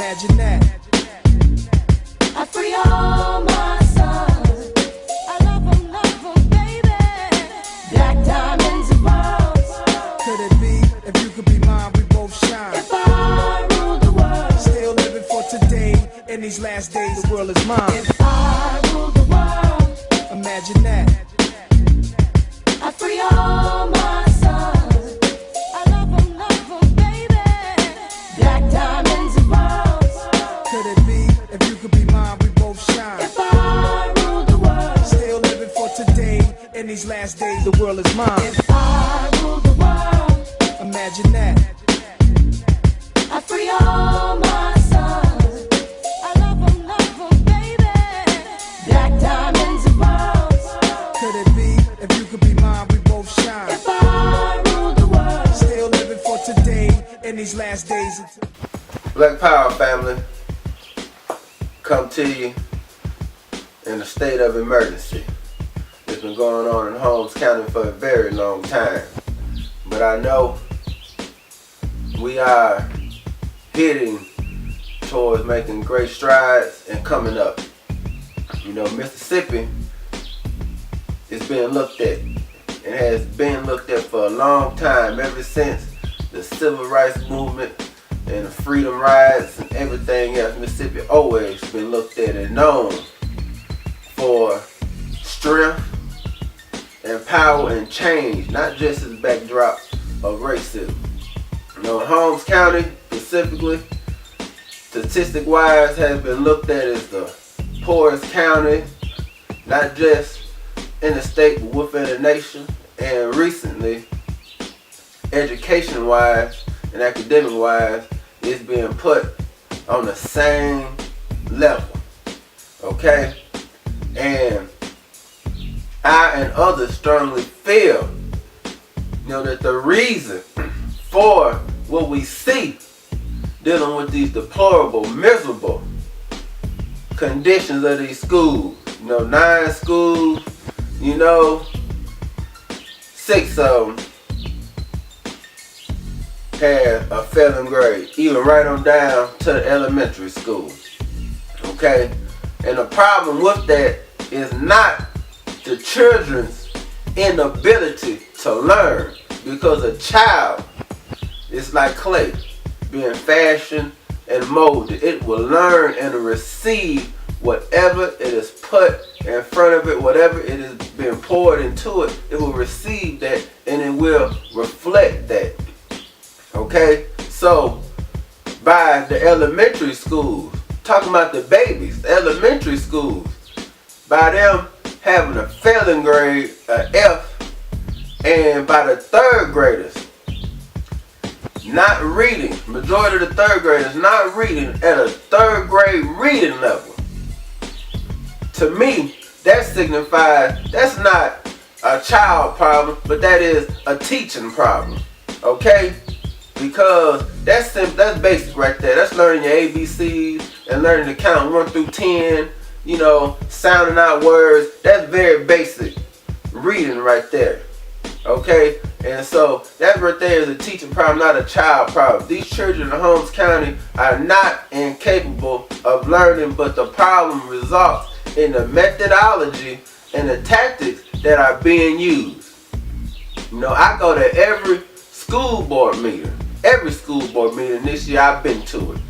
Imagine that. I free all my sons. I love them, baby. Black diamonds and pearls. Could it be, if you could be mine, we both shine. If I rule the world. Still living for today, in these last days, the world is mine. If I rule the world. Imagine that. I free all my sons. I love them, baby. Black diamonds and pearls. Could it be, if you could be mine, we both shine. If I rule the world. Still living for today, in these last days, the world is mine. If I rule the world. Imagine that. I free all my sons. I love them, baby. Black diamonds and pearls. Could it be, if you could be mine, we both shine. If I rule the world. Still living for today, in these last days. Black Power family, come to you in a state of emergency. It's been going on in Holmes County for a very long time. But I know we are heading towards making great strides and coming up. You know, Mississippi is being looked at and has been looked at for a long time, ever since the civil rights movement and the freedom rides and everything else. Mississippi always been looked at and known for strength and power and change, not just as backdrop of racism. You know, Holmes County specifically, statistic wise, has been looked at as the poorest county, not just in the state but within the nation. And recently, education wise and academic wise, it's being put on the same level. Okay? And I and others strongly feel, you know, that the reason for what we see dealing with these deplorable, miserable conditions of these schools, you know, 9 schools, you know, 6 of them had a failing grade, even right on down to the elementary school. Okay? And the problem with that is not the children's inability to learn, because a child is like clay being fashioned and molded. It will learn and receive whatever it is put in front of it, whatever it is being poured into it, it will receive that and it will reflect that. Okay? So, by the elementary schools, talking about the babies, the elementary schools, by them having a failing grade, an F, and by the 3rd graders not reading, majority of the 3rd graders not reading at a 3rd grade reading level. To me, that signifies that's not a child problem, but that is a teaching problem. Okay? Because that's basic right there. That's learning your ABCs and learning to count 1 through 10, you know, sounding out words. That's very basic reading right there. Okay? And so that right there is a teaching problem, not a child problem. These children in Holmes County are not incapable of learning, but the problem results in the methodology and the tactics that are being used. You know, I go to every school board meeting this year. I've been to it,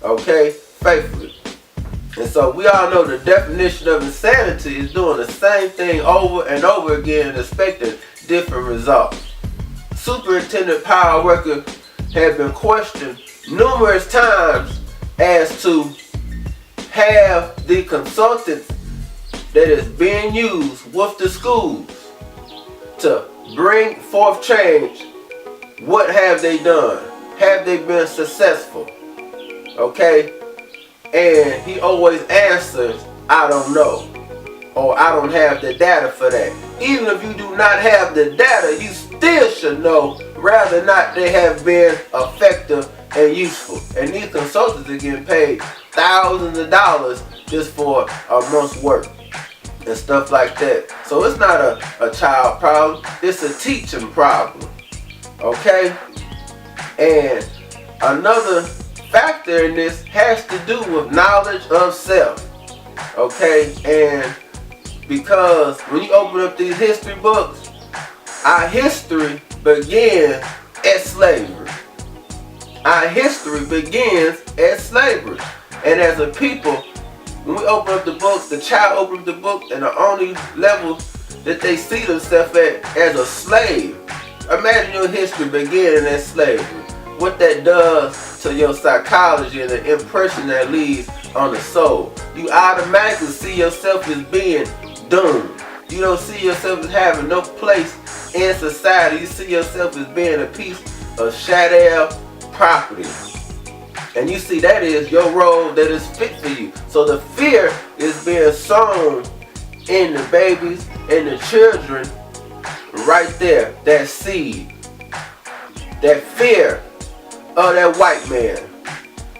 okay, faithfully. And so we all know the definition of insanity is doing the same thing over and over again and expecting different results. Superintendent Power Worker has been questioned numerous times as to have the consultants that is being used with the schools to bring forth change. What have they done? Have they been successful? Okay? And he always answers, I don't know, or I don't have the data for that. Even if you do not have the data, you still should know whether or not they have been effective and useful. And these consultants are getting paid thousands of dollars just for a month's work and stuff like that. So it's not a child problem, it's a teaching problem. Okay? And another factor in this has to do with knowledge of self. Okay, and because when you open up these history books, our history begins at slavery. Our history begins at slavery. And as a people, when we open up the books, the child opens up the book, and the only level that they see themselves at as a slave. Imagine your history beginning as slavery. What that does to your psychology and the impression that leaves on the soul. You automatically see yourself as being doomed. You don't see yourself as having no place in society. You see yourself as being a piece of chattel property. And you see that is your role that is fit for you. So the fear is being sown in the babies and the children right there. That seed. That fear of that white man.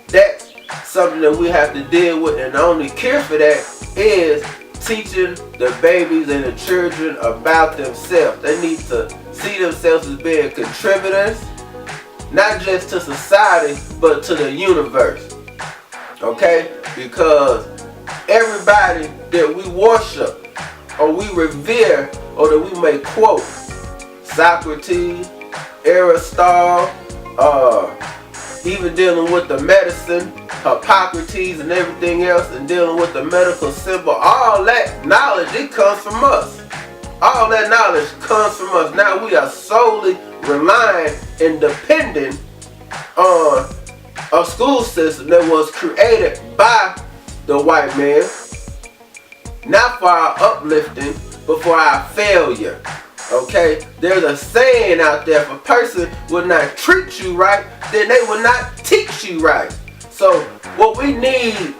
That's something that we have to deal with, and the only cure for that is teaching the babies and the children about themselves. They need to see themselves as being contributors, not just to society, but to the universe. Okay? Because everybody that we worship, or we revere, or that we may quote, Socrates, Aristotle, even dealing with the medicine, Hippocrates and everything else, and dealing with the medical symbol, all that knowledge, it comes from us. All that knowledge comes from us. Now we are solely relying and dependent on a school system that was created by the white man, not for our uplifting, but for our failure. Okay, there's a saying out there: if a person will not treat you right, then they will not teach you right. So what we need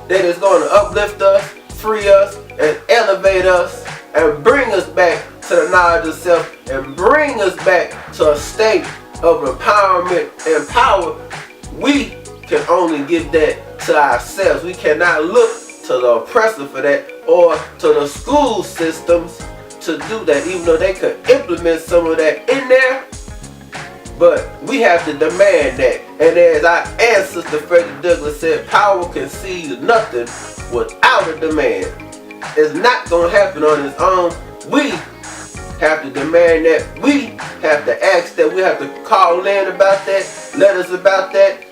that is going to uplift us, free us, and elevate us, and bring us back to the knowledge of self, and bring us back to a state of empowerment and power, we can only give that to ourselves. We cannot look to the oppressor for that, or to the school systems to do that, even though they could implement some of that in there. But we have to demand that. And as our ancestor Frederick Douglass said, power concedes nothing without a demand. It's not going to happen on its own. We have to demand that. We have to ask that. We have to call in about that, letters about that,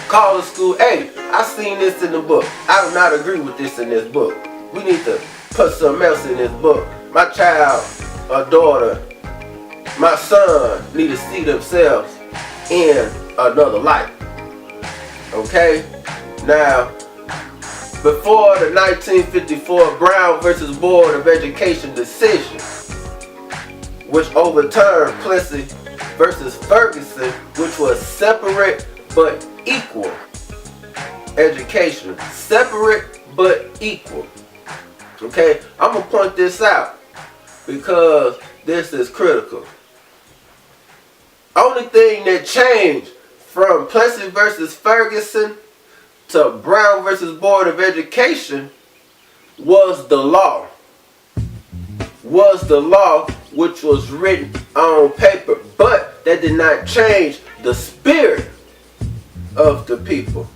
call the school. Hey, I seen this in the book. I do not agree with this in this book. We need to put something else in this book. My child, a daughter, my son need to see themselves in another light. Okay? Now, before the 1954 Brown versus Board of Education decision, which overturned Plessy versus Ferguson, which was separate but equal education. Separate but equal. Okay? I'm going to point this out because this is critical. Only thing that changed from Plessy versus Ferguson to Brown versus Board of Education was the law. Was the law which was written on paper. But that did not change the spirit of the people.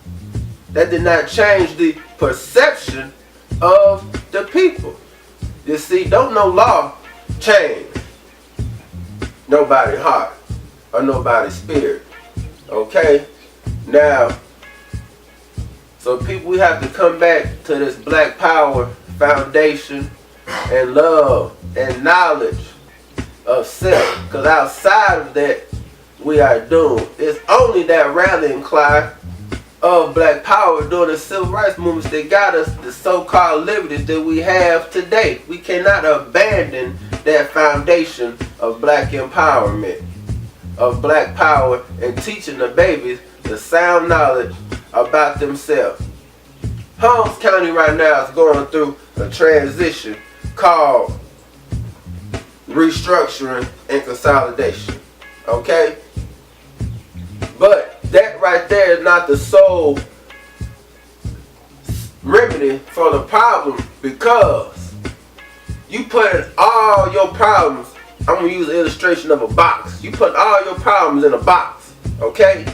That did not change the perception of the people. You see, don't no law change nobody's heart or nobody's spirit. Okay? Now, so people, we have to come back to this Black Power foundation and love and knowledge of self. Because outside of that, we are doomed. It's only that rallying cry of Black Power during the civil rights movements that got us the so-called liberties that we have today. We cannot abandon that foundation of Black empowerment, of Black power, and teaching the babies the sound knowledge about themselves. Holmes County right now is going through a transition called restructuring and consolidation. Okay? But that right there is not the sole remedy for the problem, because you put all your problems, I'm going to use an illustration of a box. You put all your problems in a box, okay?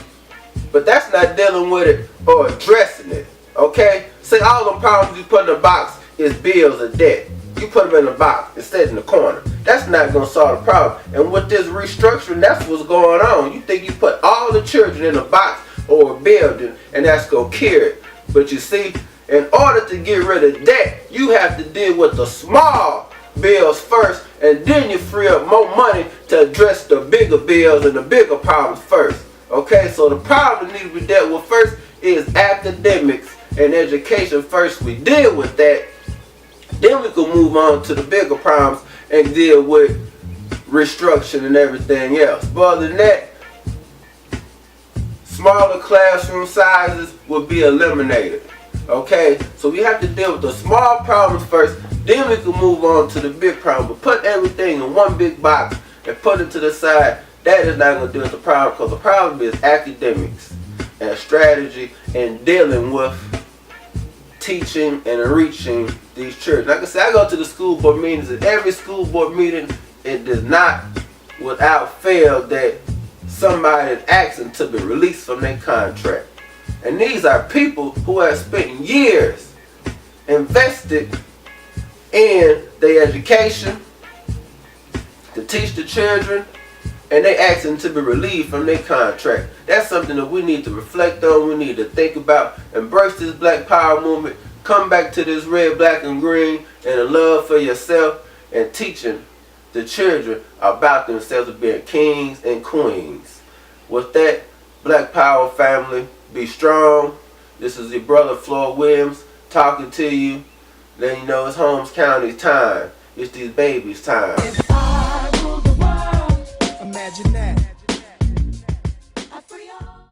but that's not dealing with it or addressing it. Okay? Say all the problems you put in a box is bills or debt. You put them in a box instead in the corner. That's not going to solve the problem. And with this restructuring, that's what's going on. You think you put all the children in a box or a building and that's going to cure it. But you see, in order to get rid of debt, you have to deal with the small bills first, and then you free up more money to address the bigger bills and the bigger problems first. Okay, so the problem that needs to be dealt with first is academics and education first. We deal with that, then we can move on to the bigger problems and deal with restructuring and everything else. But other than that, smaller classroom sizes will be eliminated. Okay, so we have to deal with the small problems first, then we can move on to the big problem. But put everything in one big box and put it to the side, that is not going to deal with the problem, because the problem is academics and strategy and dealing with teaching and reaching these children. Like I said, I go to the school board meetings, and every school board meeting, it does not without fail that somebody is asking to be released from their contract. And these are people who have spent years invested in their education to teach the children, and they asking to be relieved from their contract. That's something that we need to reflect on. We need to think about. Embrace this Black Power movement. Come back to this red, black, and green, and a love for yourself, and teaching the children about themselves as being kings and queens. With that, Black Power family, be strong. This is your brother Floyd Williams talking to you. Letting you know it's Holmes County time. It's these babies' time. Imagine that.